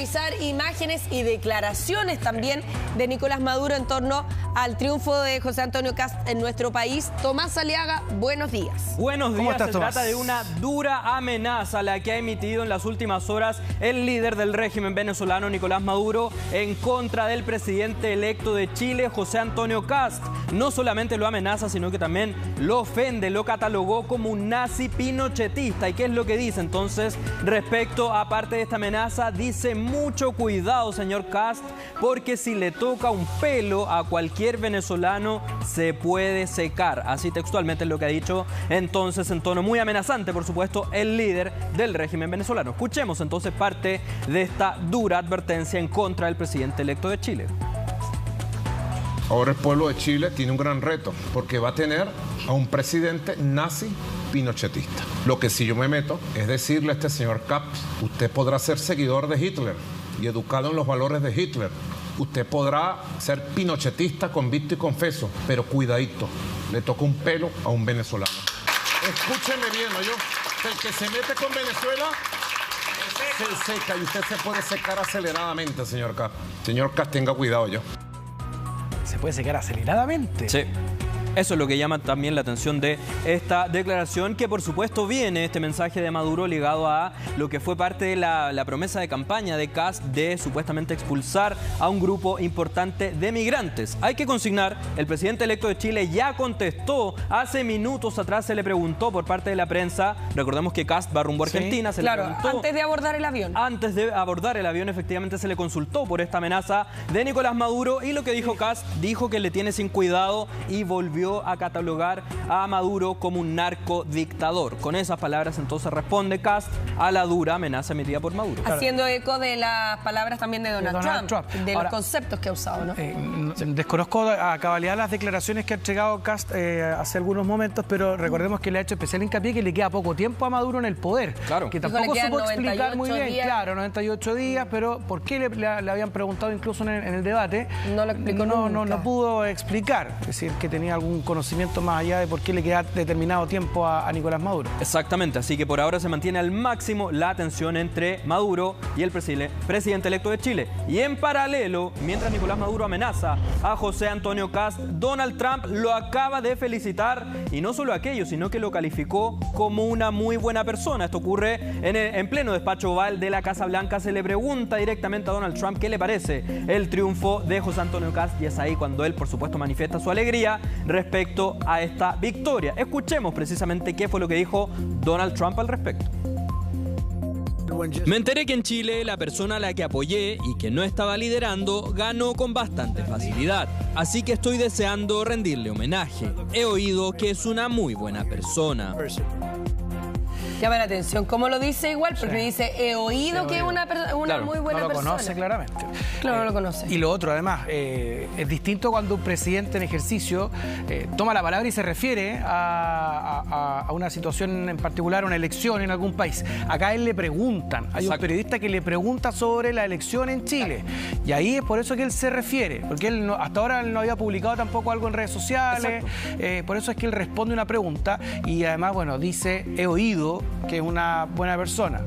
revisar imágenes y declaraciones también de Nicolás Maduro en torno al triunfo de José Antonio Kast en nuestro país. Tomás Aliaga, buenos días. Buenos días. ¿Cómo estás, Se Tomás? trata de una dura amenaza la que ha emitido en las últimas horas el líder del régimen venezolano, Nicolás Maduro, en contra del presidente electo de Chile, José Antonio Kast. No solamente lo amenaza, sino que también lo ofende, lo catalogó como un nazi pinochetista. ¿Y qué es lo que dice entonces respecto, aparte de esta amenaza? Dice: mucho cuidado, señor Kast, porque si le toca un pelo a cualquier venezolano se puede secar. Así textualmente es lo que ha dicho entonces, en tono muy amenazante, por supuesto, el líder del régimen venezolano. Escuchemos entonces parte de esta dura advertencia en contra del presidente electo de Chile. Ahora el pueblo de Chile tiene un gran reto, porque va a tener a un presidente nazi pinochetista. Lo que sí yo me meto es decirle a este señor Kast: usted podrá ser seguidor de Hitler y educado en los valores de Hitler. Usted podrá ser pinochetista, convicto y confeso, pero cuidadito, le toca un pelo a un venezolano. Escúcheme bien, ¿no? El que se mete con Venezuela se seca, y usted se puede secar aceleradamente, señor Kast. Señor Kast, tenga cuidado yo. Se puede secar aceleradamente. Sí. Eso es lo que llama también la atención de esta declaración, que por supuesto viene este mensaje de Maduro ligado a lo que fue parte de la promesa de campaña de Kast de supuestamente expulsar a un grupo importante de migrantes. Hay que consignar, el presidente electo de Chile ya contestó, hace minutos atrás se le preguntó por parte de la prensa, recordemos que Kast va rumbo a Argentina, se le preguntó, antes de abordar el avión. Antes de abordar el avión, efectivamente se le consultó por esta amenaza de Nicolás Maduro, y lo que dijo Kast, dijo que le tiene sin cuidado y volvió a catalogar a Maduro como un narcodictador. Con esas palabras entonces responde Kast a la dura amenaza emitida por Maduro. Haciendo eco de las palabras también de Donald Trump, de Ahora, los conceptos que ha usado, ¿no? Desconozco a cabalidad las declaraciones que ha entregado Kast hace algunos momentos, pero recordemos que le ha hecho especial hincapié que le queda poco tiempo a Maduro en el poder. Claro. Que Dijo, tampoco le quedan supo explicar muy bien. 98 días. Claro, 98 días, pero ¿por qué le habían preguntado incluso en el debate? No lo explicó nunca. No pudo explicar. Es decir, que tenía algún conocimiento más allá de por qué le queda determinado tiempo a Nicolás Maduro. Exactamente, así que por ahora se mantiene al máximo la tensión entre Maduro y el presidente electo de Chile. Y en paralelo, mientras Nicolás Maduro amenaza a José Antonio Kast, Donald Trump lo acaba de felicitar, y no solo aquello, sino que lo calificó como una muy buena persona. Esto ocurre en pleno despacho oval de la Casa Blanca. Se le pregunta directamente a Donald Trump qué le parece el triunfo de José Antonio Kast, y es ahí cuando él, por supuesto, manifiesta su alegría respecto a esta victoria. Escuchemos precisamente qué fue lo que dijo Donald Trump al respecto. Me enteré que en Chile la persona a la que apoyé y que no estaba liderando ganó con bastante facilidad, así que estoy deseando rendirle homenaje. He oído que es una muy buena persona. Llama la atención cómo lo dice igual, porque dice, he oído que es una Claro, muy buena No lo persona. conoce claramente. Claro, no lo conoce. Y lo otro, además, es distinto cuando un presidente en ejercicio toma la palabra y se refiere a una situación en particular, una elección en algún país. Acá a él le preguntan, hay un periodista que le pregunta sobre la elección en Chile. Y ahí es por eso que él se refiere, porque él hasta ahora él no había publicado tampoco algo en redes sociales. Por eso es que él responde una pregunta y además, bueno, dice, he oído que es una buena persona.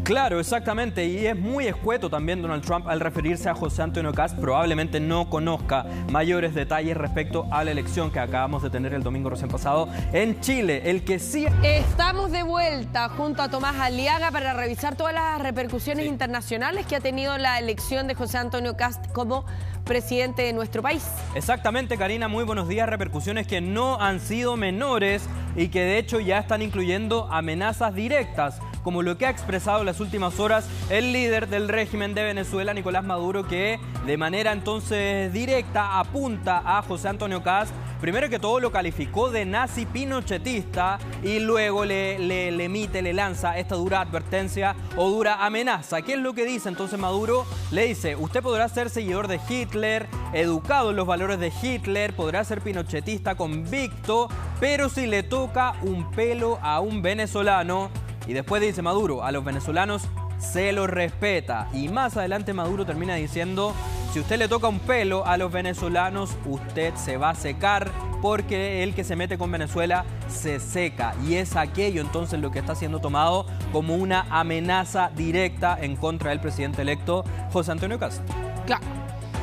Claro, exactamente, y es muy escueto también Donald Trump al referirse a José Antonio Kast. Probablemente no conozca mayores detalles respecto a la elección que acabamos de tener el domingo recién pasado en Chile. El que sí... Estamos de vuelta junto a Tomás Aliaga para revisar todas las repercusiones internacionales que ha tenido la elección de José Antonio Kast como presidente de nuestro país. Exactamente, Karina, muy buenos días. Repercusiones que no han sido menores y que de hecho ya están incluyendo amenazas directas, como lo que ha expresado en las últimas horas el líder del régimen de Venezuela, Nicolás Maduro, que de manera entonces directa apunta a José Antonio Kast. Primero que todo lo calificó de nazi pinochetista y luego le lanza esta dura advertencia o dura amenaza. ¿Qué es lo que dice entonces Maduro? Le dice, usted podrá ser seguidor de Hitler, educado en los valores de Hitler, podrá ser pinochetista convicto, pero si le toca un pelo a un venezolano... Y después dice Maduro, a los venezolanos se los respeta. Y más adelante Maduro termina diciendo si usted le toca un pelo a los venezolanos, usted se va a secar, porque el que se mete con Venezuela se seca. Y es aquello entonces lo que está siendo tomado como una amenaza directa en contra del presidente electo José Antonio Kast. Claro.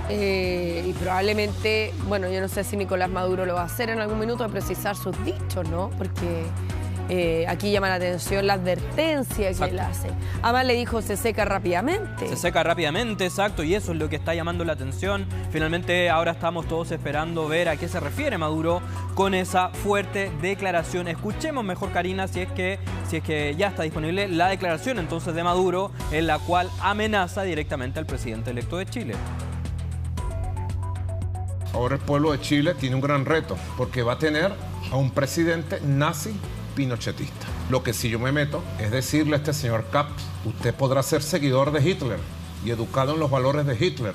Y probablemente, bueno, yo no sé si Nicolás Maduro lo va a hacer en algún minuto de precisar sus dichos, ¿no? Porque aquí llama la atención la advertencia que él hace. Además le dijo se seca rápidamente. Se seca rápidamente, exacto, y eso es lo que está llamando la atención. Finalmente ahora estamos todos esperando ver a qué se refiere Maduro con esa fuerte declaración. Escuchemos mejor, Karina, si es que ya está disponible la declaración entonces de Maduro, en la cual amenaza directamente al presidente electo de Chile. Ahora el pueblo de Chile tiene un gran reto, porque va a tener a un presidente nazi pinochetista. Lo que sí yo me meto es decirle a este señor Kast, usted podrá ser seguidor de Hitler y educado en los valores de Hitler.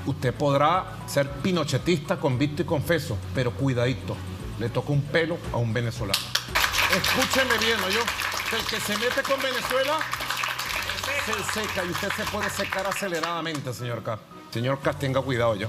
Usted podrá ser pinochetista, convicto y confeso, pero cuidadito, le toca un pelo a un venezolano. Escúcheme bien, ¿no? El que se mete con Venezuela se seca y usted se puede secar aceleradamente, señor Kast. Señor Kast, tenga cuidado yo.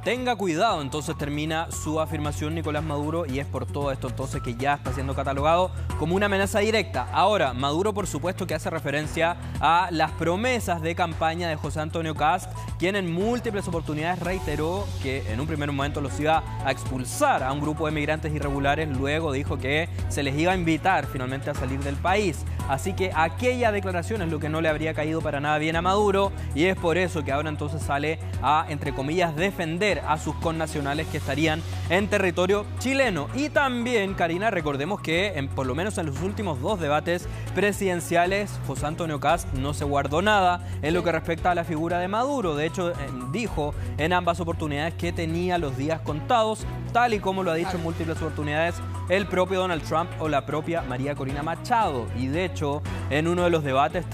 Tenga cuidado, entonces termina su afirmación Nicolás Maduro, y es por todo esto entonces que ya está siendo catalogado como una amenaza directa. Ahora, Maduro por supuesto que hace referencia a las promesas de campaña de José Antonio Kast, quien en múltiples oportunidades reiteró que en un primer momento los iba a expulsar a un grupo de migrantes irregulares, luego dijo que se les iba a invitar finalmente a salir del país. Así que aquella declaración es lo que no le habría caído para nada bien a Maduro, y es por eso que ahora entonces sale a, entre comillas, defender a sus connacionales que estarían en territorio chileno. Y también, Karina, recordemos que por lo menos en los últimos 2 debates presidenciales, José Antonio Kast no se guardó nada en lo que respecta a la figura de Maduro. De hecho, dijo en ambas oportunidades que tenía los días contados, tal y como lo ha dicho en múltiples oportunidades el propio Donald Trump o la propia María Corina Machado. Y de hecho, en uno de los debates,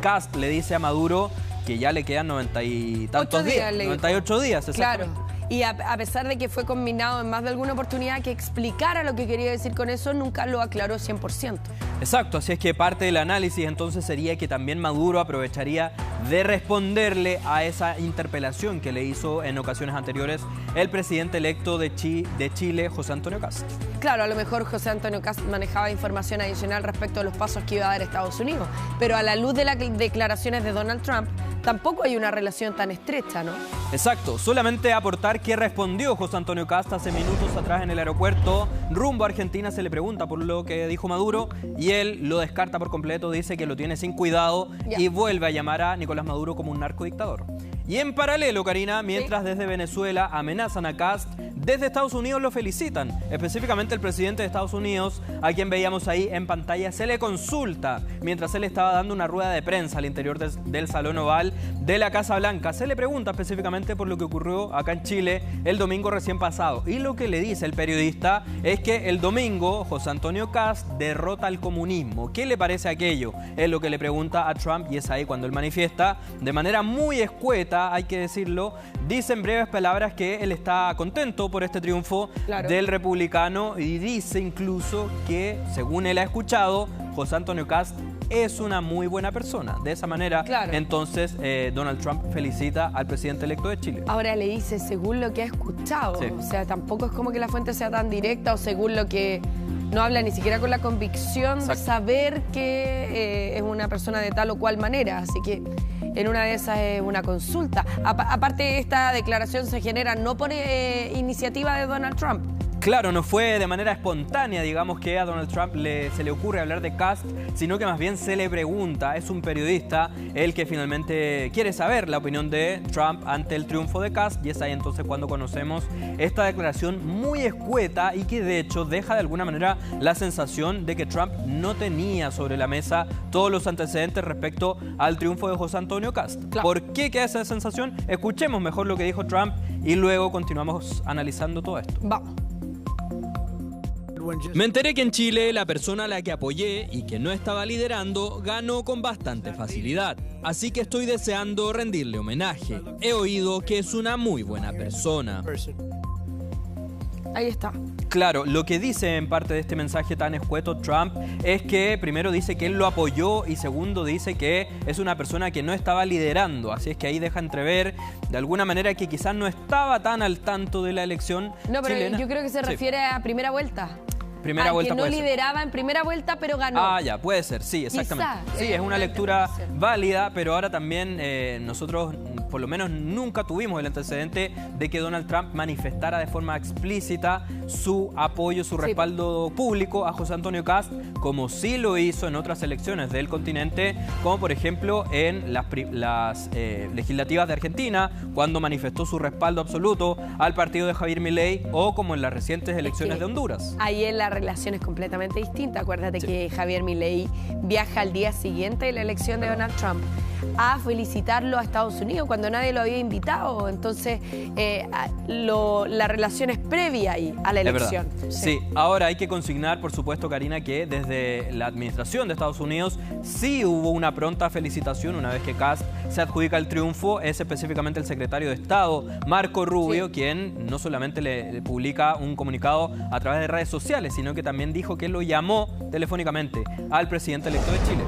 Kast le dice a Maduro que ya le quedan 90 y tantos días, 98 días, exactamente. Claro. Y a pesar de que fue combinado en más de alguna oportunidad que explicara lo que quería decir con eso, nunca lo aclaró 100%. Exacto, así es que parte del análisis entonces sería que también Maduro aprovecharía de responderle a esa interpelación que le hizo en ocasiones anteriores el presidente electo de Chile, José Antonio Kast. Claro, a lo mejor José Antonio Kast manejaba información adicional respecto a los pasos que iba a dar Estados Unidos, pero a la luz de las declaraciones de Donald Trump, tampoco hay una relación tan estrecha, ¿no? Exacto, solamente aportar que respondió José Antonio Kast hace minutos atrás en el aeropuerto rumbo a Argentina. Se le pregunta por lo que dijo Maduro y él lo descarta por completo, dice que lo tiene sin cuidado y vuelve a llamar a Nicolás Maduro como un narcodictador. Y en paralelo, Karina, mientras desde Venezuela amenazan a Kast, desde Estados Unidos lo felicitan. Específicamente el presidente de Estados Unidos, a quien veíamos ahí en pantalla, se le consulta mientras él estaba dando una rueda de prensa al interior del Salón Oval de la Casa Blanca. Se le pregunta específicamente por lo que ocurrió acá en Chile el domingo recién pasado. Y lo que le dice el periodista es que el domingo José Antonio Kast derrota al comunismo. ¿Qué le parece aquello? Es lo que le pregunta a Trump, y es ahí cuando él manifiesta de manera muy escueta, hay que decirlo, dice en breves palabras que él está contento por este triunfo del republicano, y dice incluso que, según él ha escuchado, José Antonio Kast es una muy buena persona. De esa manera, entonces, Donald Trump felicita al presidente electo de Chile. Ahora le dice según lo que ha escuchado. O sea, tampoco es como que la fuente sea tan directa, o según lo que... No habla ni siquiera con la convicción de saber que es una persona de tal o cual manera. Así que en una de esas es una consulta. Aparte, esta declaración se genera no por iniciativa de Donald Trump. Claro, no fue de manera espontánea, digamos, que a Donald Trump se le ocurre hablar de Kast, sino que más bien se le pregunta. Es un periodista el que finalmente quiere saber la opinión de Trump ante el triunfo de Kast, y es ahí entonces cuando conocemos esta declaración muy escueta y que de hecho deja de alguna manera la sensación de que Trump no tenía sobre la mesa todos los antecedentes respecto al triunfo de José Antonio Kast. ¿Por qué queda esa sensación? Escuchemos mejor lo que dijo Trump y luego continuamos analizando todo esto. Vamos. Me enteré que en Chile la persona a la que apoyé y que no estaba liderando ganó con bastante facilidad. Así que estoy deseando rendirle homenaje. He oído que es una muy buena persona. Ahí está. Claro, lo que dice en parte de este mensaje tan escueto Trump es que primero dice que él lo apoyó y segundo dice que es una persona que no estaba liderando. Así es que ahí deja entrever de alguna manera que quizás no estaba tan al tanto de la elección chilena. Yo creo que se refiere a primera vuelta. Primera vuelta que no lideraba en primera vuelta, pero ganó. Ah, ya, puede ser, sí, exactamente. Quizá, sí, es una lectura válida, pero ahora también nosotros por lo menos nunca tuvimos el antecedente de que Donald Trump manifestara de forma explícita su apoyo, su respaldo público a José Antonio Kast, como sí lo hizo en otras elecciones del continente, como por ejemplo en las legislativas de Argentina, cuando manifestó su respaldo absoluto al partido de Javier Milei, o como en las recientes elecciones de Honduras. Ahí en la relación es completamente distinta. Acuérdate que Javier Milei viaja al día siguiente de la elección de Donald Trump a felicitarlo a Estados Unidos cuando nadie lo había invitado. Entonces, la relación es previa ahí a la elección. Sí, ahora hay que consignar, por supuesto, Karina, que desde la administración de Estados Unidos sí hubo una pronta felicitación una vez que Kast se adjudica el triunfo. Es específicamente el secretario de Estado, Marco Rubio, quien no solamente le publica un comunicado a través de redes sociales, sino que también dijo que lo llamó telefónicamente al presidente electo de Chile.